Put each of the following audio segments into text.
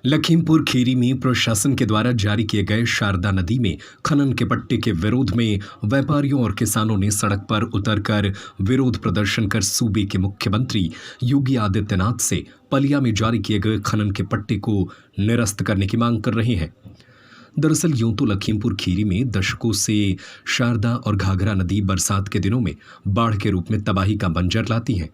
लखीमपुर खीरी में प्रशासन के द्वारा जारी किए गए शारदा नदी में खनन के पट्टे के विरोध में व्यापारियों और किसानों ने सड़क पर उतरकर विरोध प्रदर्शन कर सूबे के मुख्यमंत्री योगी आदित्यनाथ से पलिया में जारी किए गए खनन के पट्टे को निरस्त करने की मांग कर रहे हैं। दरअसल यूं तो लखीमपुर खीरी में दशकों से शारदा और घाघरा नदी बरसात के दिनों में बाढ़ के रूप में तबाही का बंजर लाती हैं।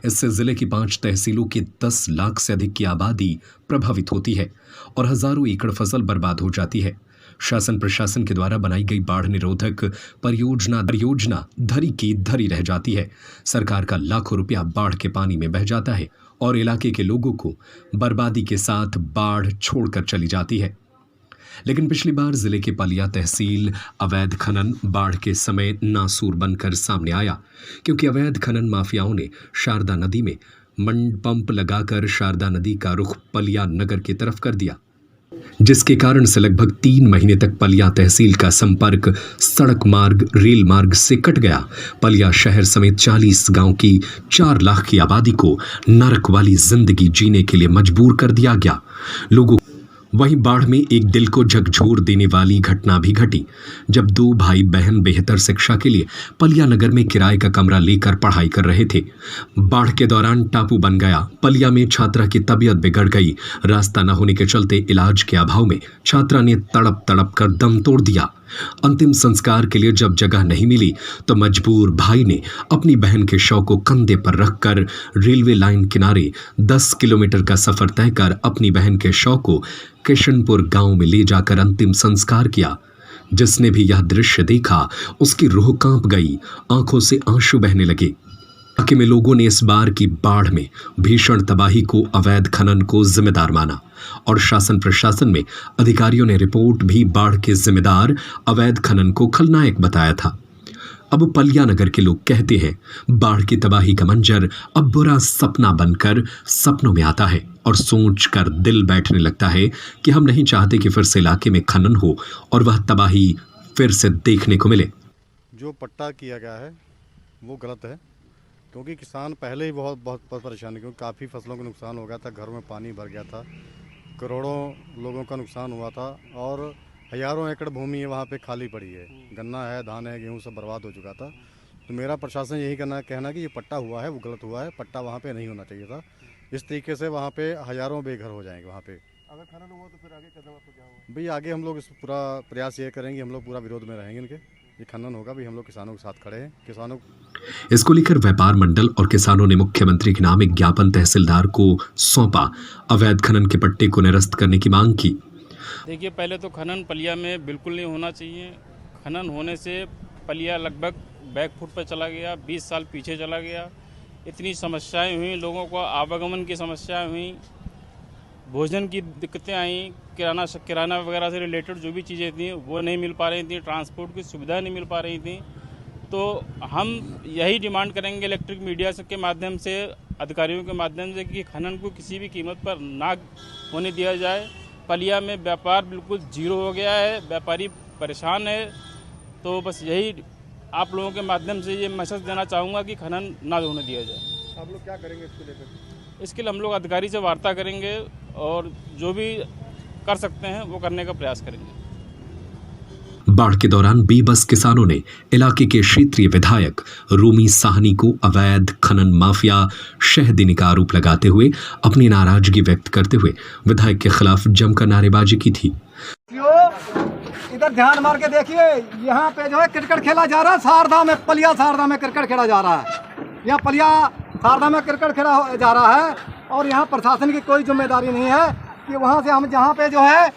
इससे जिले की 5 तहसीलों की 10 लाख से अधिक की आबादी प्रभावित होती है और हजारों एकड़ फसल बर्बाद हो जाती है। शासन प्रशासन के द्वारा बनाई गई बाढ़ निरोधक परियोजना धरी की धरी रह जाती है। सरकार का लाखों रुपया बाढ़ के पानी में बह जाता है और इलाके के लोगों को बर्बादी के साथ बाढ़ छोड़कर चली जाती है। लेकिन पिछली बार जिले के पलिया तहसील अवैध खनन बाढ़ के समय नासूर बनकर सामने आया, क्योंकि अवैध खनन माफियाओं ने शारदा नदी में मंड पंप लगाकर शारदा नदी का रुख पलिया नगर की तरफ कर दिया, जिसके कारण से लगभग 3 महीने तक पलिया तहसील का संपर्क सड़क मार्ग रेल मार्ग से कट गया। पलिया शहर समेत 40 गांव की 4 लाख की आबादी को नरक वाली जिंदगी जीने के लिए मजबूर कर दिया गया। लोगों वहीं बाढ़ में एक दिल को झकझोर देने वाली घटना भी घटी, जब 2 भाई बहन बेहतर शिक्षा के लिए पलिया नगर में किराए का कमरा लेकर पढ़ाई कर रहे थे। बाढ़ के दौरान टापू बन गया। पलिया में छात्रा की तबीयत बिगड़ गई। रास्ता न होने के चलते इलाज के अभाव में छात्रा ने तड़प तड़प कर दम तोड़ दिया। अंतिम संस्कार के लिए जब जगह नहीं मिली तो मजबूर भाई ने अपनी बहन के शव को कंधे पर रखकर रेलवे लाइन किनारे 10 किलोमीटर का सफर तय कर अपनी बहन के शव को किशनपुर गांव में ले जाकर अंतिम संस्कार किया। जिसने भी यह दृश्य देखा उसकी रूह कांप गई, आंखों से आंसू बहने लगे। इलाके में लोगों ने इस बार की बाढ़ में भीषण तबाही को अवैध खनन को जिम्मेदार माना और शासन प्रशासन में अधिकारियों ने रिपोर्ट भी बाढ़ के जिम्मेदार अवैध खनन को खलनायक बताया था। अब पलिया नगर के लोग कहते हैं बाढ़ की तबाही का मंजर अब बुरा सपना बनकर सपनों में आता है और सोच कर दिल बैठने लगता है कि हम नहीं चाहते कि फिर से इलाके में खनन हो और वह तबाही फिर से देखने को मिले। जो पट्टा किया गया है वो गलत है, क्योंकि किसान पहले ही बहुत परेशान है, क्योंकि काफ़ी फसलों का नुकसान हो गया था, घरों में पानी भर गया था, करोड़ों लोगों का नुकसान हुआ था और हज़ारों एकड़ भूमि है वहाँ पे खाली पड़ी है। गन्ना है, धान है, गेहूँ सब बर्बाद हो चुका था। तो मेरा प्रशासन यही कहना कि ये पट्टा हुआ है वो गलत हुआ है। पट्टा वहाँ पे नहीं होना चाहिए था। इस तरीके से वहाँ पे हज़ारों बेघर हो जाएंगे। वहाँ पे अगर खनन हुआ तो फिर आगे कदम आपको क्या होगा? भाई आगे हम लोग इस पूरा प्रयास ये करेंगे, हम लोग पूरा विरोध में रहेंगे इनके। ये खनन होगा भाई, हम लोग किसानों के साथ खड़े हैं। किसानों इसको लेकर व्यापार मंडल और किसानों ने मुख्यमंत्री के नाम एक ज्ञापन तहसीलदार को सौंपा। अवैध खनन के पट्टे को निरस्त करने की मांग की। देखिए, पहले तो खनन पलिया में बिल्कुल नहीं होना चाहिए। खनन होने से पलिया लगभग बैकफुट पर चला गया, 20 साल पीछे चला गया। इतनी समस्याएं हुई, लोगों को आवागमन की समस्याएं हुई, भोजन की दिक्कतें आई, किराना वगैरह से रिलेटेड जो भी चीज़ें थी वो नहीं मिल पा रही थी, ट्रांसपोर्ट की सुविधा नहीं मिल पा रही थी। तो हम यही डिमांड करेंगे इलेक्ट्रिक मीडिया के माध्यम से, अधिकारियों के माध्यम से, कि खनन को किसी भी कीमत पर ना होने दिया जाए। पलिया में व्यापार बिल्कुल जीरो हो गया है, व्यापारी परेशान है। तो बस यही आप लोगों के माध्यम से ये मैसेज देना चाहूँगा कि खनन ना होने दिया जाए। आप लोग क्या करेंगे इसको लेकर? इसके लिए हम लोग अधिकारी से वार्ता करेंगे और जो भी कर सकते हैं वो करने का प्रयास करेंगे। बाढ़ के दौरान बेबस किसानों ने इलाके के क्षेत्रीय विधायक रूमी साहनी को अवैध खनन माफिया शह देने का आरोप लगाते हुए अपनी नाराजगी व्यक्त करते हुए विधायक के खिलाफ जमकर नारेबाजी की थी। इधर ध्यान मार के देखिए, यहाँ पे जो है क्रिकेट खेला जा रहा है। शारदा में, पलिया शारदा में क्रिकेट खेला जा रहा है। यहाँ पलिया शारदा में क्रिकेट खेला जा रहा है और यहाँ प्रशासन की कोई जिम्मेदारी नहीं है कि वहाँ से हम जहाँ पे जो है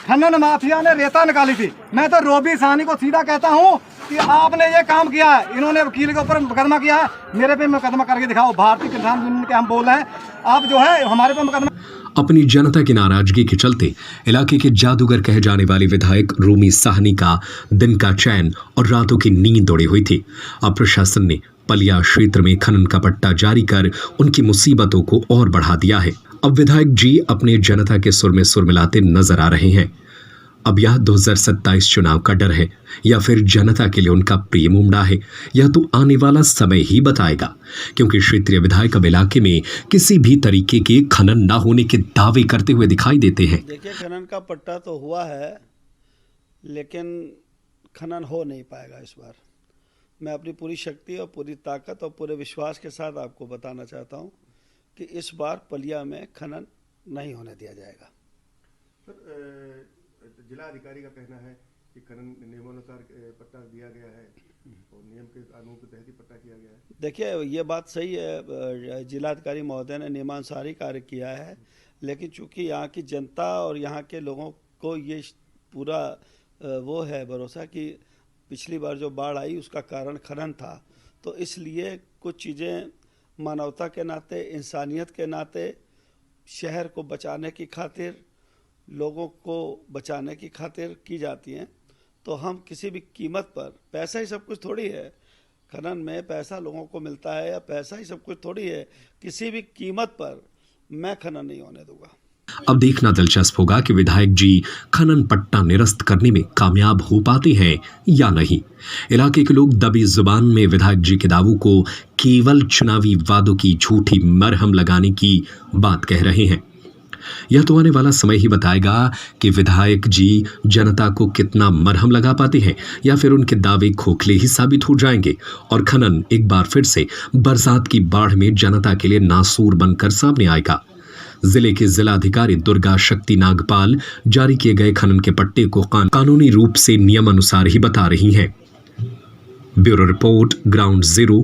खनन माफिया ने रेता निकाली थी। मैं तो रोबी साहनी को सीधा कहता हूँ कि आपने ये काम किया है। इन्होंने वकील के ऊपर मुकदमा किया है, मेरे पे मुकदमा करके दिखाओ। भारतीय किसान यूनियन के हम बोल रहे हैं, आप जो है हमारे पे मुकदमा। अपनी जनता की नाराजगी के चलते इलाके के जादूगर कहे जाने वाले विधायक रूमी साहनी का दिन का चैन और रातों की नींद उड़ी हुई थी। अब प्रशासन ने पलिया क्षेत्र में खनन का पट्टा जारी कर उनकी मुसीबतों को और बढ़ा दिया है। अब विधायक जी अपने जनता के सुर में सुर मिलाते नजर आ रहे हैं। अब यह 2027 चुनाव का डर है या फिर जनता के लिए उनका प्रेम उमड़ा है, यह तो आने वाला समय ही बताएगा, क्योंकि क्षेत्रीय विधायक अब इलाके में किसी भी तरीके के खनन न होने के दावे करते हुए दिखाई देते हैं। देखिए, खनन का पट्टा तो हुआ है, लेकिन खनन हो नहीं पाएगा इस बार। मैं अपनी पूरी शक्ति और पूरी ताकत और पूरे विश्वास के साथ आपको बताना चाहता हूं कि इस बार पलिया में खनन नहीं होने दिया जाएगा। सर, जिला अधिकारी का कहना है कि खनन नियमानुसार पट्टा दिया गया है और नियम के कानून के तहत ही पट्टा किया गया है। देखिए, ये बात सही है, जिलाधिकारी महोदय ने नियमानुसार ही कार्य किया है, लेकिन चूंकि यहाँ की जनता और यहाँ के लोगों को ये पूरा वो है भरोसा कि पिछली बार जो बाढ़ आई उसका कारण खनन था, तो इसलिए कुछ चीज़ें मानवता के नाते, इंसानियत के नाते, शहर को बचाने की खातिर, लोगों को बचाने की खातिर की जाती हैं। तो हम किसी भी कीमत पर, पैसा ही सब कुछ थोड़ी है, खनन में पैसा लोगों को मिलता है या पैसा ही सब कुछ थोड़ी है, किसी भी कीमत पर मैं खनन नहीं होने दूंगा। अब देखना दिलचस्प होगा कि विधायक जी खनन पट्टा निरस्त करने में कामयाब हो पाते हैं या नहीं। इलाके के लोग दबी जुबान में विधायक जी के दावों को केवल चुनावी वादों की झूठी मरहम लगाने की बात कह रहे हैं। यह तो आने वाला समय ही बताएगा कि विधायक जी जनता को कितना मरहम लगा पाते हैं या फिर उनके दावे खोखले ही साबित हो जाएंगे और खनन एक बार फिर से बरसात की बाढ़ में जनता के लिए नासूर बनकर सामने आएगा। जिले के जिलाधिकारी दुर्गा शक्ति नागपाल जारी किए गए खनन के पट्टे को कानूनी रूप से नियमानुसार ही बता रही हैं। Bureau report, ground zero,